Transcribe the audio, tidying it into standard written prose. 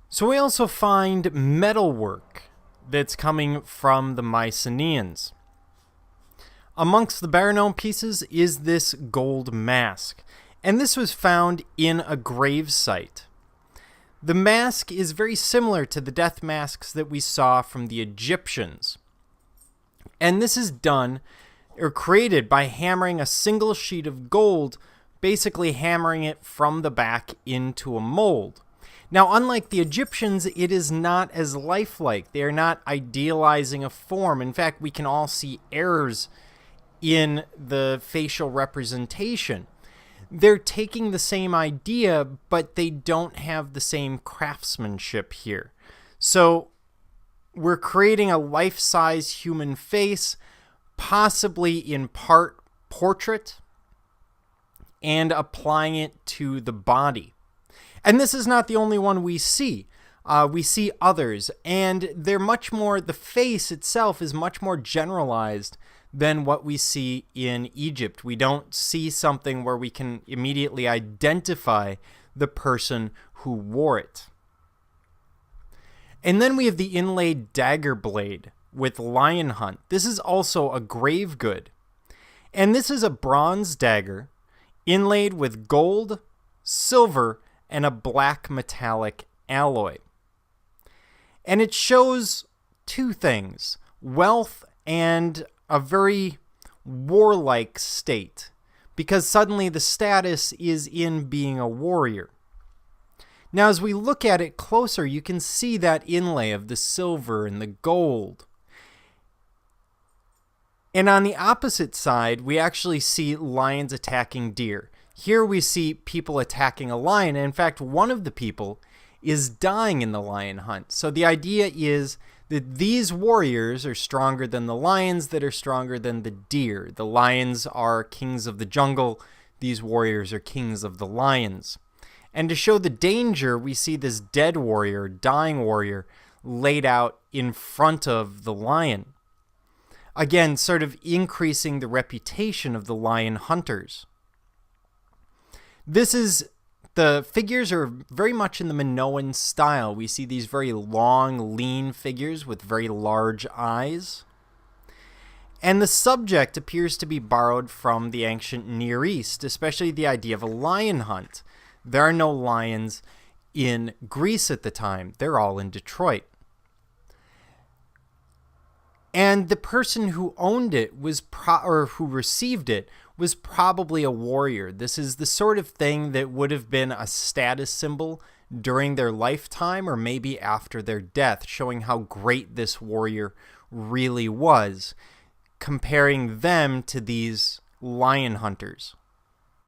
So we also find metalwork that's coming from the Mycenaeans. Amongst the better known pieces is this gold mask, and this was found in a grave site. The mask is very similar to the death masks that we saw from the Egyptians. And this is done or created by hammering a single sheet of gold, basically hammering it from the back into a mold. Now, unlike the Egyptians, it is not as lifelike. They are not idealizing a form. In fact, we can all see errors in the facial representation. They're taking the same idea, but they don't have the same craftsmanship here. So we're creating a life-size human face, possibly in part portrait, and applying it to the body. And this is not the only one we see. We see others, and they're much more, the face itself is much more generalized than what we see in Egypt. We don't see something where we can immediately identify the person who wore it. And then we have the inlaid dagger blade with lion hunt. This is also a grave good. And this is a bronze dagger inlaid with gold, silver, and a black metallic alloy. And it shows two things: wealth and a very warlike state, because suddenly the status is in being a warrior. Now, as we look at it closer, you can see that inlay of the silver and the gold. And on the opposite side, we actually see lions attacking deer. Here we see people attacking a lion, and in fact, one of the people is dying in the lion hunt. So the idea is that these warriors are stronger than the lions that are stronger than the deer. The lions are kings of the jungle. These warriors are kings of the lions. And to show the danger, we see this dead warrior, dying warrior, laid out in front of the lion. Again, sort of increasing the reputation of the lion hunters. The figures are very much in the Minoan style. We see these very long, lean figures with very large eyes. And the subject appears to be borrowed from the ancient Near East, especially the idea of a lion hunt. There are no lions in Greece at the time. They're all in Detroit. And the person who owned it or who received it was probably a warrior. This is the sort of thing that would have been a status symbol during their lifetime or maybe after their death, showing how great this warrior really was, comparing them to these lion hunters.